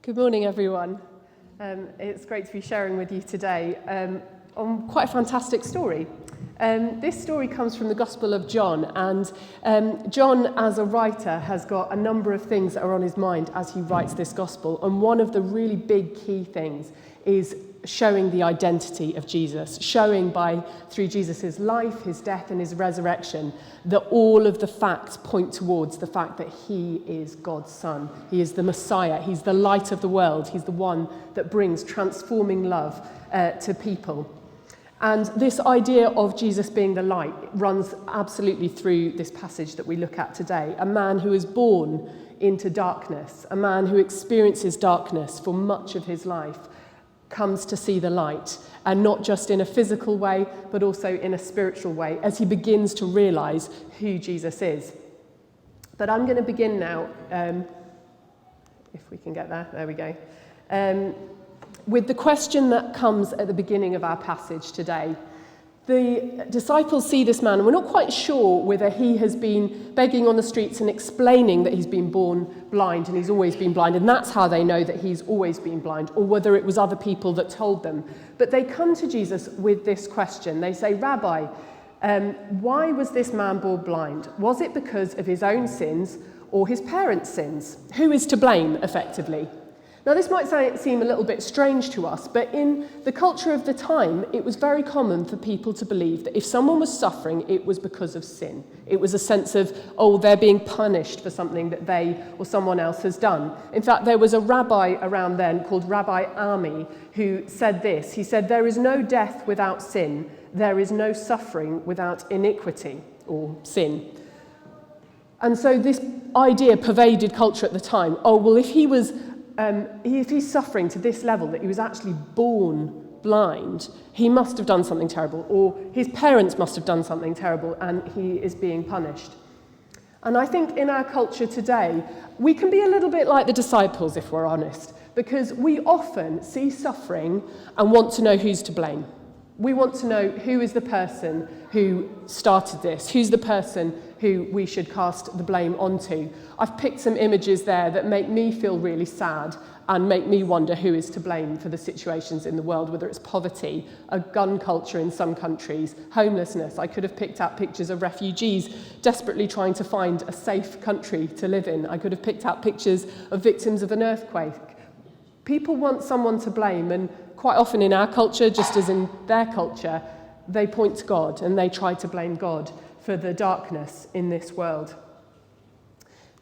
Good morning, everyone. It's great to be sharing with you today on quite a fantastic story. This story comes from the Gospel of John, and John, as a writer, has got a number of things that are on his mind as he writes this Gospel, and one of the really big key things is showing the identity of Jesus, showing through Jesus' life, his death and his resurrection, that all of the facts point towards the fact that he is God's son. He is the Messiah. He's the light of the world. He's the one that brings transforming love to people. And this idea of Jesus being the light runs absolutely through this passage that we look at today. A man who is born into darkness, a man who experiences darkness for much of his life, comes to see the light, and not just in a physical way, but also in a spiritual way, as he begins to realise who Jesus is. But I'm going to begin now, if we can get there we go, with the question that comes at the beginning of our passage today. The disciples see this man, and we're not quite sure whether he has been begging on the streets and explaining that he's been born blind and he's always been blind, and that's how they know that he's always been blind, or whether it was other people that told them. But they come to Jesus with this question. They say, "Rabbi, why was this man born blind? Was it because of his own sins or his parents' sins? Who is to blame, effectively?" Now, this might seem a little bit strange to us, but in the culture of the time, it was very common for people to believe that if someone was suffering, it was because of sin. It was a sense of, they're being punished for something that they or someone else has done. In fact, there was a rabbi around then called Rabbi Ami who said this. He said, "There is no death without sin. There is no suffering without iniquity," or sin. And so this idea pervaded culture at the time. If he's suffering to this level that he was actually born blind, he must have done something terrible, or his parents must have done something terrible, and he is being punished. And I think in our culture today, we can be a little bit like the disciples, if we're honest, because we often see suffering and want to know who's to blame. We want to know who is the person who started this, who's the person who we should cast the blame onto. I've picked some images there that make me feel really sad and make me wonder who is to blame for the situations in the world, whether it's poverty, a gun culture in some countries, homelessness. I could have picked out pictures of refugees desperately trying to find a safe country to live in. I could have picked out pictures of victims of an earthquake. People want someone to blame, and quite often in our culture, just as in their culture, they point to God and they try to blame God for the darkness in this world.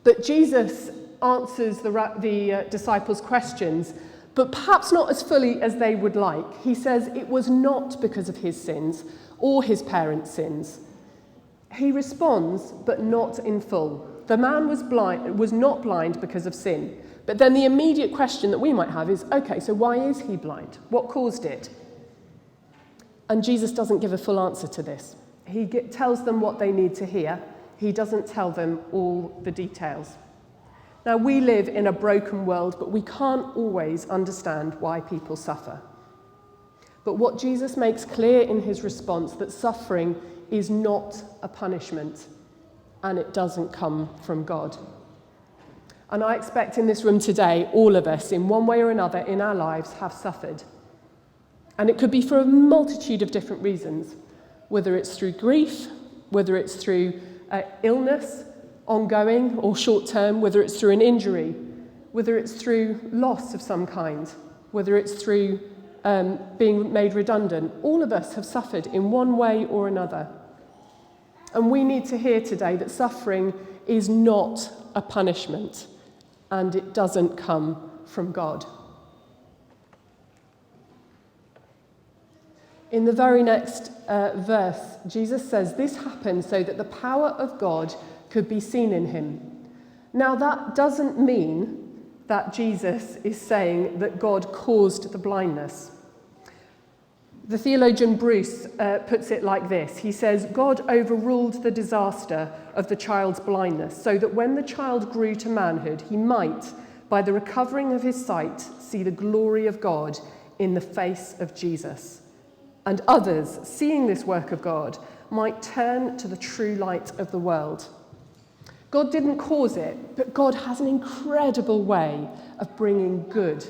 But Jesus answers the disciples' questions, but perhaps not as fully as they would like. He says it was not because of his sins or his parents' sins. He responds, but not in full. The man was not blind because of sin. But then the immediate question that we might have is, okay, so why is he blind? What caused it? And Jesus doesn't give a full answer to this. He tells them what they need to hear. He doesn't tell them all the details. Now, we live in a broken world, but we can't always understand why people suffer. But what Jesus makes clear in his response, that suffering is not a punishment, and it doesn't come from God. And I expect in this room today, all of us, in one way or another in our lives, have suffered. And it could be for a multitude of different reasons, whether it's through grief, whether it's through illness, ongoing or short-term, whether it's through an injury, whether it's through loss of some kind, whether it's through being made redundant. All of us have suffered in one way or another. And we need to hear today that suffering is not a punishment, and it doesn't come from God. In the very next verse, Jesus says, "This happened so that the power of God could be seen in him." Now, that doesn't mean that Jesus is saying that God caused the blindness. The theologian Bruce puts it like this. He says, "God overruled the disaster of the child's blindness so that when the child grew to manhood, he might, by the recovering of his sight, see the glory of God in the face of Jesus. And others, seeing this work of God, might turn to the true light of the world." God didn't cause it, but God has an incredible way of bringing good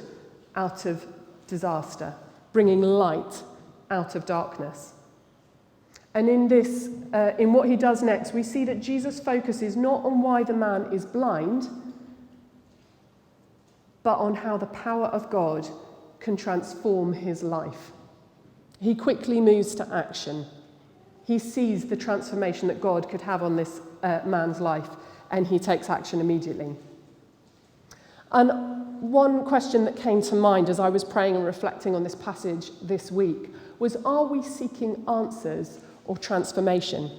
out of disaster, bringing light out of darkness. And in what he does next, we see that Jesus focuses not on why the man is blind, but on how the power of God can transform his life. He quickly moves to action. He sees the transformation that God could have on this man's life, and he takes action immediately. And one question that came to mind as I was praying and reflecting on this passage this week was, are we seeking answers or transformation?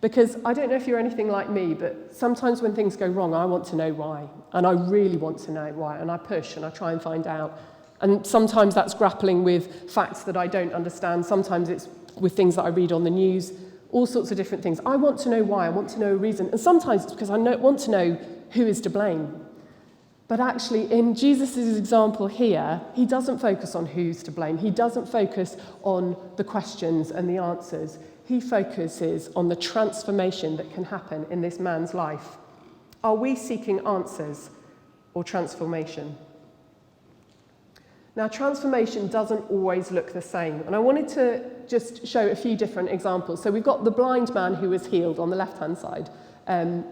Because I don't know if you're anything like me, but sometimes when things go wrong, I want to know why. And I really want to know why. And I push and I try and find out. And sometimes that's grappling with facts that I don't understand. Sometimes it's with things that I read on the news, all sorts of different things. I want to know why. I want to know a reason. And sometimes it's because I want to know who is to blame. But actually, in Jesus' example here, he doesn't focus on who's to blame. He doesn't focus on the questions and the answers. He focuses on the transformation that can happen in this man's life. Are we seeking answers or transformation? Now, transformation doesn't always look the same. And I wanted to just show a few different examples. So we've got the blind man who was healed on the left-hand side. And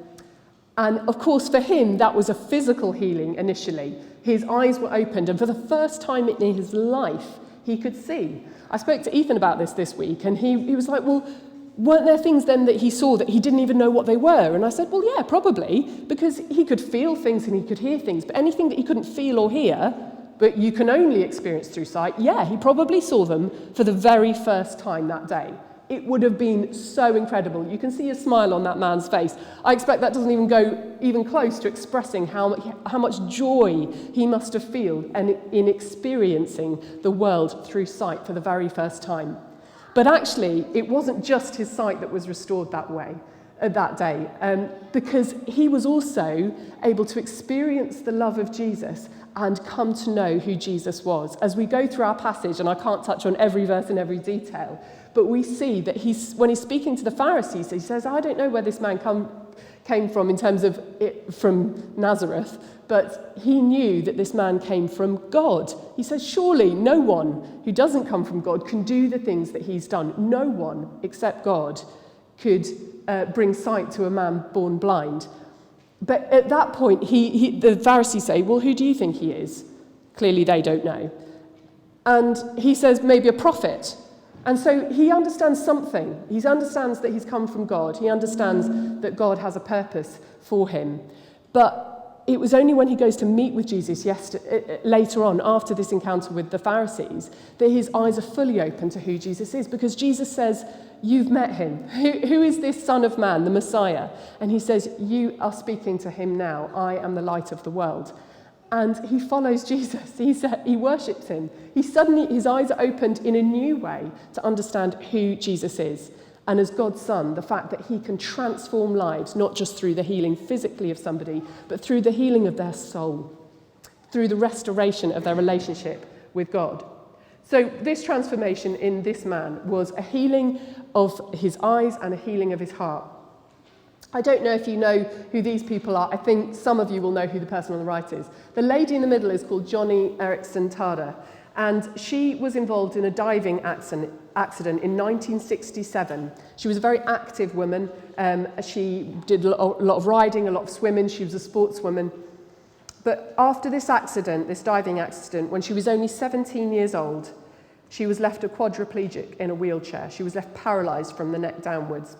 of course, for him, that was a physical healing initially. His eyes were opened, and for the first time in his life, he could see. I spoke to Ethan about this week, and he was like, well, weren't there things then that he saw that he didn't even know what they were? And I said, well, yeah, probably, because he could feel things and he could hear things, but anything that he couldn't feel or hear, but you can only experience through sight, yeah, he probably saw them for the very first time that day. It would have been so incredible. You can see a smile on that man's face. I expect that doesn't even go even close to expressing how much joy he must have felt in experiencing the world through sight for the very first time. But actually, it wasn't just his sight that was restored that way, that day, because he was also able to experience the love of Jesus and come to know who Jesus was. As we go through our passage, and I can't touch on every verse in every detail, but we see that when he's speaking to the Pharisees, he says, I don't know where this man came from in terms of it from Nazareth, but he knew that this man came from God. He says, surely no one who doesn't come from God can do the things that he's done. No one except God could bring sight to a man born blind. But at that point, the Pharisees say, well, who do you think he is? Clearly they don't know. And he says, maybe a prophet. And so he understands something. He understands that he's come from God. He understands that God has a purpose for him. But it was only when he goes to meet with Jesus later on, after this encounter with the Pharisees, that his eyes are fully open to who Jesus is. Because Jesus says, you've met him. Who is this Son of Man, the Messiah? And he says, you are speaking to him now. I am the light of the world. And he follows Jesus. He worships him. His eyes are opened in a new way to understand who Jesus is. And as God's Son, the fact that he can transform lives, not just through the healing physically of somebody, but through the healing of their soul, through the restoration of their relationship with God. So this transformation in this man was a healing of his eyes and a healing of his heart. I don't know if you know who these people are. I think some of you will know who the person on the right is. The lady in the middle is called Joni Eareckson Tada, and she was involved in a diving accident in 1967. She was a very active woman. She did a lot of riding, a lot of swimming. She was a sportswoman. But after this accident, this diving accident, when she was only 17 years old, she was left a quadriplegic in a wheelchair. She was left paralysed from the neck downwards.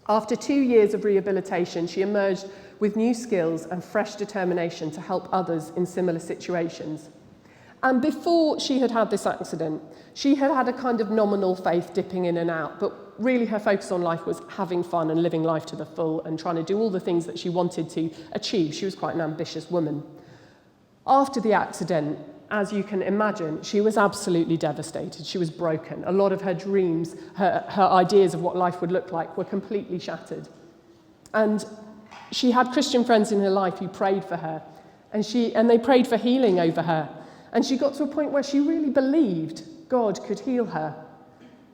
After 2 years of rehabilitation, she emerged with new skills and fresh determination to help others in similar situations. And before she had had this accident, she had had a kind of nominal faith dipping in and out, but really her focus on life was having fun and living life to the full and trying to do all the things that she wanted to achieve. She was quite an ambitious woman. After the accident, as you can imagine, she was absolutely devastated. She was broken. A lot of her dreams, her ideas of what life would look like were completely shattered. And she had Christian friends in her life who prayed for her, and they prayed for healing over her. And she got to a point where she really believed God could heal her.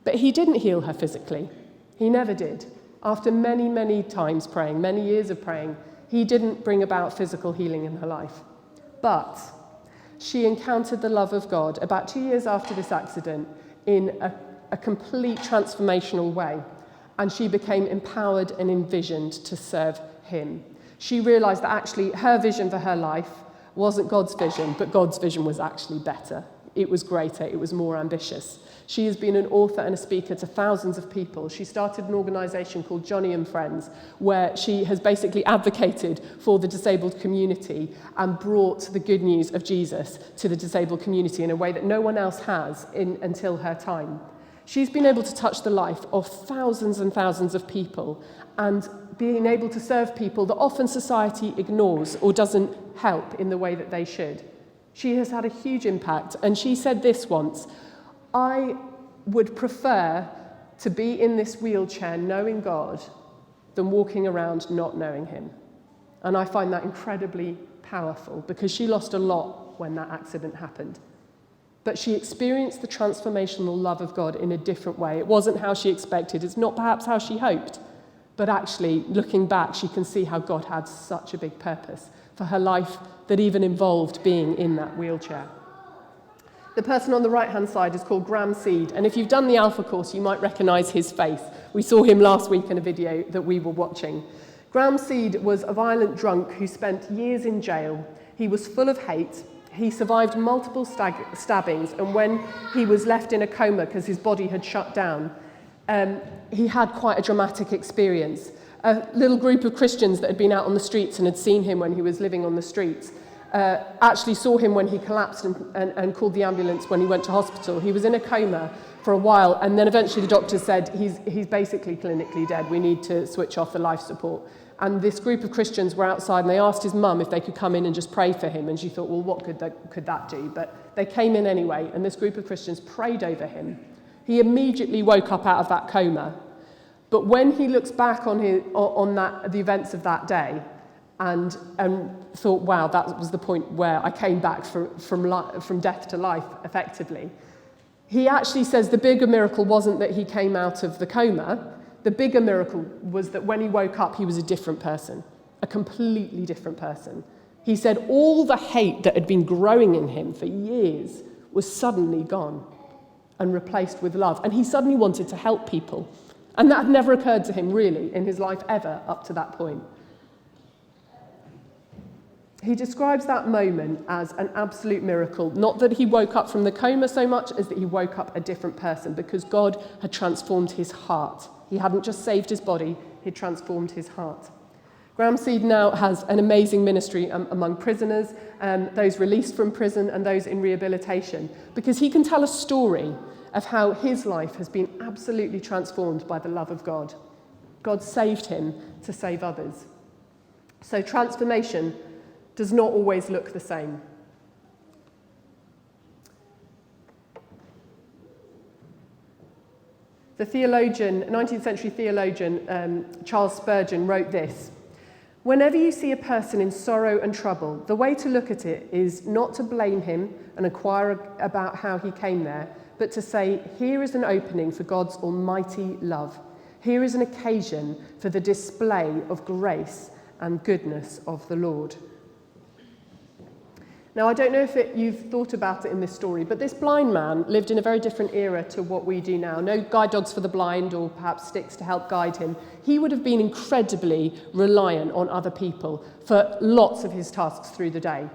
But he didn't heal her physically. He never did. After many, many times praying, many years of praying, he didn't bring about physical healing in her life. But she encountered the love of God about 2 years after this accident in a complete transformational way. And she became empowered and envisioned to serve him. She realised that actually her vision for her life wasn't God's vision, but God's vision was actually better. It was greater, it was more ambitious. She has been an author and a speaker to thousands of people. She started an organisation called Johnny and Friends, where she has basically advocated for the disabled community and brought the good news of Jesus to the disabled community in a way that no one else has until her time. She's been able to touch the life of thousands and thousands of people and being able to serve people that often society ignores or doesn't help in the way that they should. She has had a huge impact, and she said this once: I would prefer to be in this wheelchair knowing God than walking around not knowing him. And I find that incredibly powerful because she lost a lot when that accident happened. But she experienced the transformational love of God in a different way. It wasn't how she expected. It's not perhaps how she hoped. But actually, looking back, she can see how God had such a big purpose for her life that even involved being in that wheelchair. The person on the right-hand side is called Graham Seed. And if you've done the Alpha course, you might recognise his face. We saw him last week in a video that we were watching. Graham Seed was a violent drunk who spent years in jail. He was full of hate. He survived multiple stabbings, and when he was left in a coma because his body had shut down, he had quite a dramatic experience. A little group of Christians that had been out on the streets and had seen him when he was living on the streets actually saw him when he collapsed and called the ambulance when he went to hospital. He was in a coma for a while, and then eventually the doctor said, he's basically clinically dead. We need to switch off the life support. And this group of Christians were outside, and they asked his mum if they could come in and just pray for him. And she thought, well, what could that do? But they came in anyway, and this group of Christians prayed over him. He immediately woke up out of that coma. But when he looks back on the events of that day and thought, wow, that was the point where I came back from death to life, effectively, he actually says the bigger miracle wasn't that he came out of the coma. The bigger miracle was that when he woke up, he was a different person, a completely different person. He said all the hate that had been growing in him for years was suddenly gone and replaced with love. And he suddenly wanted to help people. And that had never occurred to him, really, in his life ever up to that point. He describes that moment as an absolute miracle, not that he woke up from the coma so much as that he woke up a different person because God had transformed his heart. He hadn't just saved his body, he'd transformed his heart. Graham Seed now has an amazing ministry among prisoners, those released from prison and those in rehabilitation, because he can tell a story of how his life has been absolutely transformed by the love of God. God saved him to save others. So transformation does not always look the same. The 19th century theologian Charles Spurgeon wrote this: "Whenever you see a person in sorrow and trouble, the way to look at it is not to blame him and inquire about how he came there, but to say, here is an opening for God's almighty love. Here is an occasion for the display of grace and goodness of the Lord." Now, I don't know if you've thought about it in this story, but this blind man lived in a very different era to what we do now. No guide dogs for the blind or perhaps sticks to help guide him. He would have been incredibly reliant on other people for lots of his tasks through the day.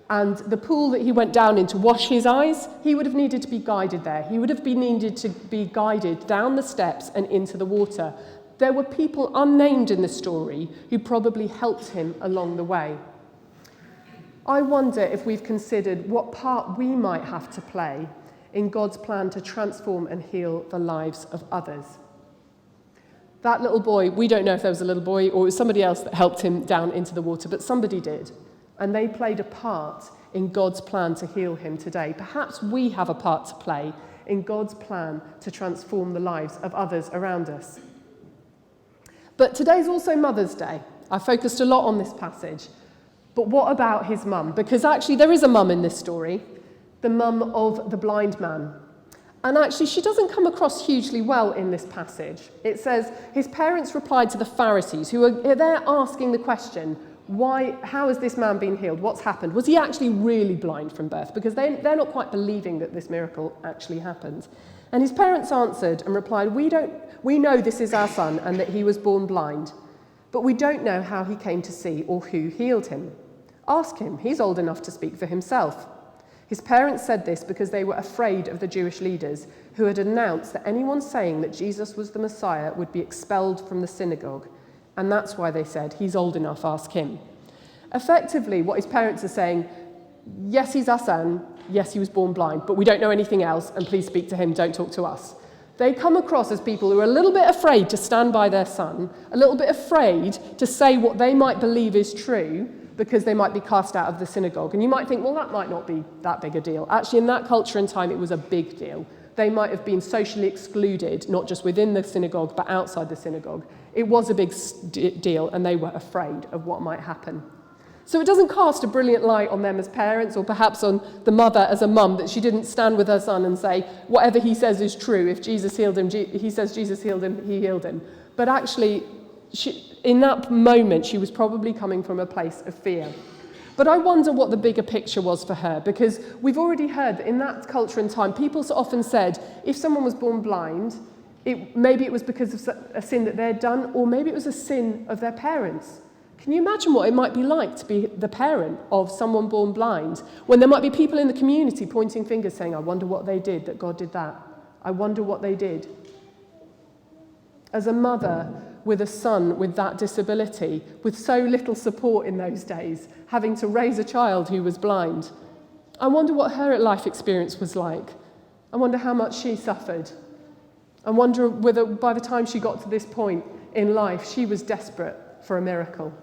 And the pool that he went down in to wash his eyes, he would have needed to be guided there. He would have been needed to be guided down the steps and into the water. There were people unnamed in the story who probably helped him along the way. I wonder if we've considered what part we might have to play in God's plan to transform and heal the lives of others. That little boy, we don't know if there was a little boy or it was somebody else that helped him down into the water, but somebody did. And they played a part in God's plan to heal him today. Perhaps we have a part to play in God's plan to transform the lives of others around us. But today's also Mother's Day. I focused a lot on this passage. But what about his mum? Because actually there is a mum in this story, the mum of the blind man. And actually, she doesn't come across hugely well in this passage. It says, his parents replied to the Pharisees, who are there asking the question, how has this man been healed? What's happened? Was he actually really blind from birth? Because they're not quite believing that this miracle actually happened. And his parents answered and replied, we know this is our son and that he was born blind, but we don't know how he came to see or who healed him. Ask him, he's old enough to speak for himself. His parents said this because they were afraid of the Jewish leaders who had announced that anyone saying that Jesus was the Messiah would be expelled from the synagogue. And that's why they said, he's old enough, ask him. Effectively, what his parents are saying, yes, he's our son, yes, he was born blind, but we don't know anything else, and please speak to him, don't talk to us. They come across as people who are a little bit afraid to stand by their son, a little bit afraid to say what they might believe is true, because they might be cast out of the synagogue. And you might think, well, that might not be that big a deal. Actually, in that culture and time, it was a big deal. They might have been socially excluded, not just within the synagogue, but outside the synagogue. It was a big deal, and they were afraid of what might happen. So it doesn't cast a brilliant light on them as parents, or perhaps on the mother as a mum, that she didn't stand with her son and say, whatever he says is true. If Jesus healed him, he says Jesus healed him, he healed him. But actually, in that moment, she was probably coming from a place of fear. But I wonder what the bigger picture was for her, because we've already heard that in that culture and time, people so often said, if someone was born blind, maybe it was because of a sin that they'd done, or maybe it was a sin of their parents. Can you imagine what it might be like to be the parent of someone born blind, when there might be people in the community pointing fingers saying, I wonder what they did, that God did that. I wonder what they did. As a mother with a son with that disability, with so little support in those days, having to raise a child who was blind, I wonder what her life experience was like. I wonder how much she suffered. I wonder whether by the time she got to this point in life, she was desperate for a miracle.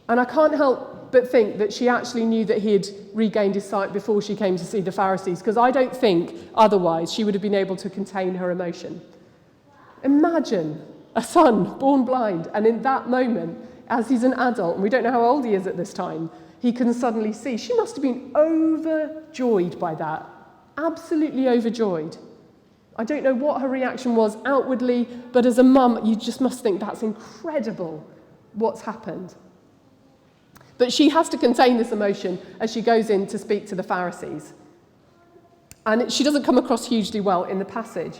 And I can't help but think that she actually knew that he had regained his sight before she came to see the Pharisees, because I don't think otherwise she would have been able to contain her emotion. Imagine a son born blind, and in that moment, as he's an adult, and we don't know how old he is at this time, he can suddenly see. She must have been overjoyed by that, absolutely overjoyed. I don't know what her reaction was outwardly, but as a mum, you just must think that's incredible what's happened. But she has to contain this emotion as she goes in to speak to the Pharisees. And she doesn't come across hugely well in the passage.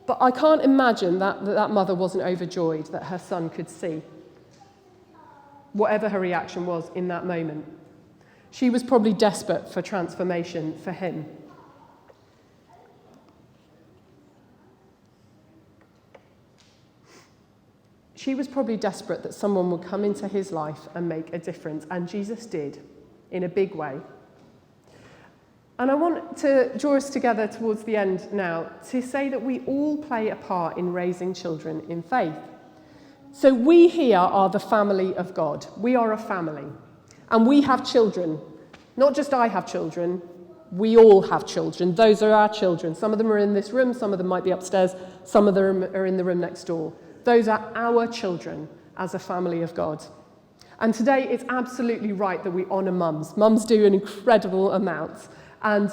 But I can't imagine that mother wasn't overjoyed that her son could see, whatever her reaction was in that moment. She was probably desperate for transformation for him. She was probably desperate that someone would come into his life and make a difference, and Jesus did, in a big way. And I want to draw us together towards the end now to say that we all play a part in raising children in faith. So we here are the family of God. We are a family, and we have children. Not just I have children, we all have children. Those are our children. Some of them are in this room, some of them might be upstairs, some of them are in the room next door. Those are our children as a family of God. And today it's absolutely right that we honour mums. Mums do an incredible amount. And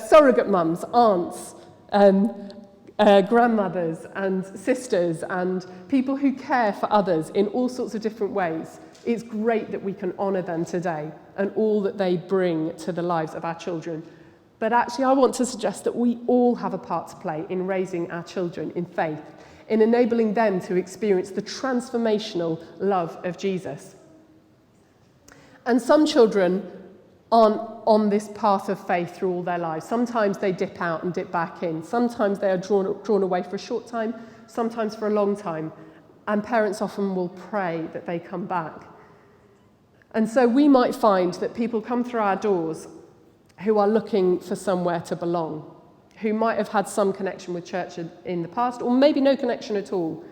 surrogate mums, aunts, grandmothers and sisters and people who care for others in all sorts of different ways. It's great that we can honour them today and all that they bring to the lives of our children. But actually I want to suggest that we all have a part to play in raising our children in faith, in enabling them to experience the transformational love of Jesus. And some children aren't on this path of faith through all their lives. Sometimes they dip out and dip back in. Sometimes they are drawn away for a short time, sometimes for a long time. And parents often will pray that they come back. And so we might find that people come through our doors who are looking for somewhere to belong, who might have had some connection with church in the past, or maybe no connection at all,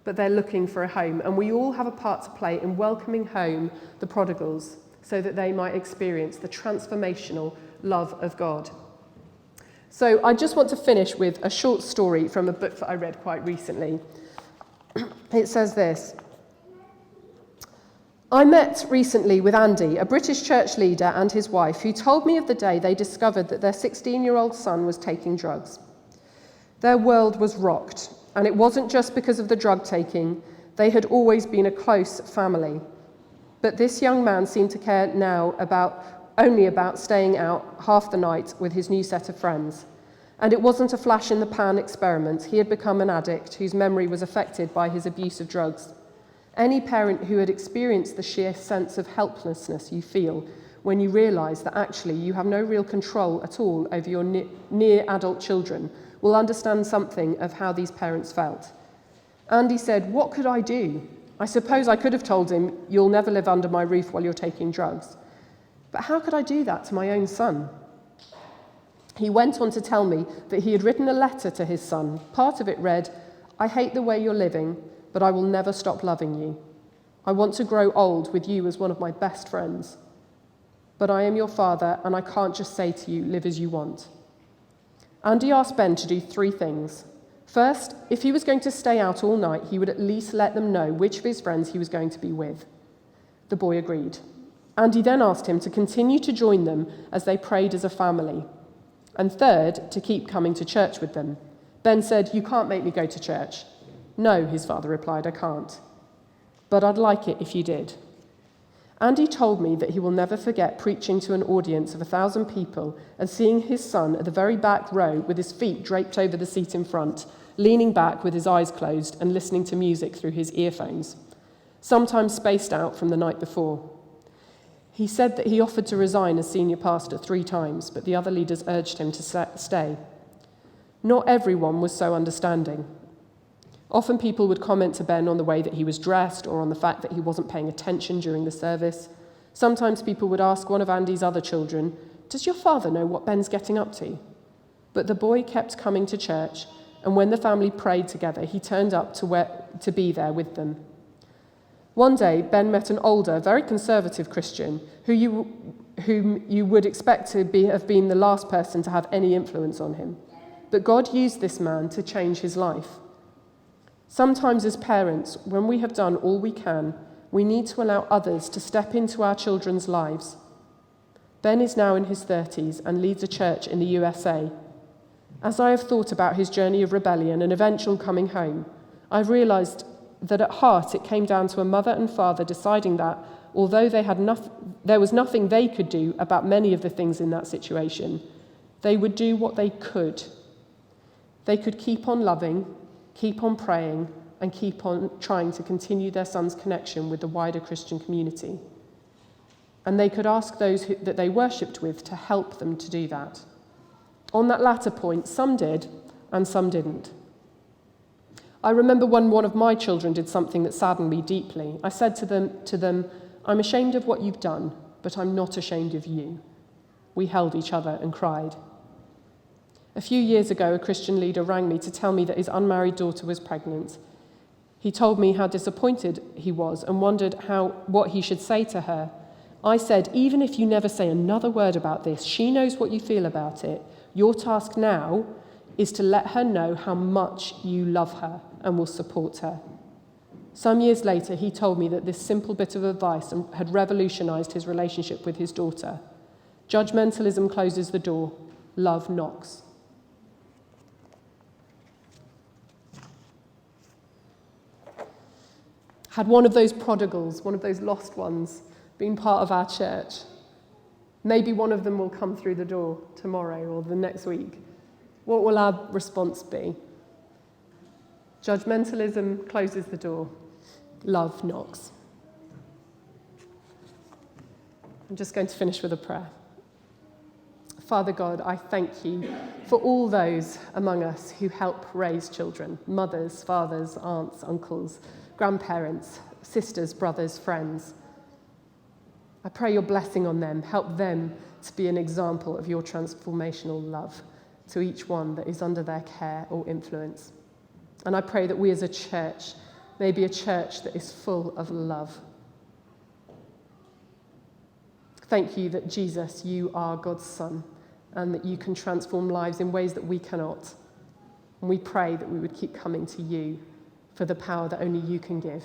but they're looking for a home. And we all have a part to play in welcoming home the prodigals so that they might experience the transformational love of God. So I just want to finish with a short story from a book that I read quite recently. It says this: I met recently with Andy, a British church leader, and his wife, who told me of the day they discovered that their 16-year-old son was taking drugs. Their world was rocked, and it wasn't just because of the drug taking. They had always been a close family. But this young man seemed to care now only about staying out half the night with his new set of friends. And it wasn't a flash-in-the-pan experiment. He had become an addict whose memory was affected by his abuse of drugs. Any parent who had experienced the sheer sense of helplessness you feel when you realise that actually you have no real control at all over your near adult children will understand something of how these parents felt. Andy said, "What could I do? I suppose I could have told him, 'You'll never live under my roof while you're taking drugs.' But how could I do that to my own son?" He went on to tell me that he had written a letter to his son. Part of it read, "I hate the way you're living, but I will never stop loving you. I want to grow old with you as one of my best friends. But I am your father, and I can't just say to you, 'Live as you want.'" Andy asked Ben to do 3 things. First, if he was going to stay out all night, he would at least let them know which of his friends he was going to be with. The boy agreed. Andy then asked him to continue to join them as they prayed as a family. And third, to keep coming to church with them. Ben said, "You can't make me go to church." "No," his father replied, "I can't. But I'd like it if you did." Andy told me that he will never forget preaching to an audience of 1,000 people and seeing his son at the very back row with his feet draped over the seat in front, leaning back with his eyes closed and listening to music through his earphones, sometimes spaced out from the night before. He said that he offered to resign as senior pastor 3 times, but the other leaders urged him to stay. Not everyone was so understanding. Often people would comment to Ben on the way that he was dressed or on the fact that he wasn't paying attention during the service. Sometimes people would ask one of Andy's other children, "Does your father know what Ben's getting up to?" But the boy kept coming to church, and when the family prayed together, he turned up to be there with them. One day, Ben met an older, very conservative Christian whom you would expect to have been the last person to have any influence on him. But God used this man to change his life. Sometimes as parents, when we have done all we can, we need to allow others to step into our children's lives. Ben is now in his 30s and leads a church in the USA. As I have thought about his journey of rebellion and eventual coming home, I've realised that at heart it came down to a mother and father deciding that, although there was nothing they could do about many of the things in that situation, they would do what they could. They could keep on loving, keep on praying, and keep on trying to continue their son's connection with the wider Christian community. And they could ask those that they worshipped with to help them to do that. On that latter point, some did and some didn't. I remember when one of my children did something that saddened me deeply. I said to them, "I'm ashamed of what you've done, but I'm not ashamed of you." We held each other and cried. A few years ago, a Christian leader rang me to tell me that his unmarried daughter was pregnant. He told me how disappointed he was and wondered what he should say to her. I said, "Even if you never say another word about this, she knows what you feel about it. Your task now is to let her know how much you love her and will support her." Some years later, he told me that this simple bit of advice had revolutionized his relationship with his daughter. Judgmentalism closes the door. Love knocks. Had one of those prodigals, one of those lost ones, been part of our church, maybe one of them will come through the door tomorrow or the next week. What will our response be? Judgmentalism closes the door. Love knocks. I'm just going to finish with a prayer. Father God, I thank you for all those among us who help raise children, mothers, fathers, aunts, uncles, grandparents, sisters, brothers, friends. I pray your blessing on them. Help them to be an example of your transformational love to each one that is under their care or influence. And I pray that we as a church may be a church that is full of love. Thank you that Jesus, you are God's Son, and that you can transform lives in ways that we cannot. And we pray that we would keep coming to you for the power that only you can give.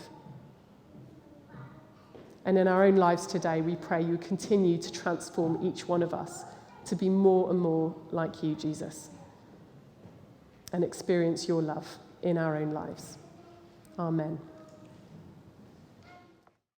And in our own lives today, we pray you continue to transform each one of us to be more and more like you, Jesus, and experience your love in our own lives. Amen.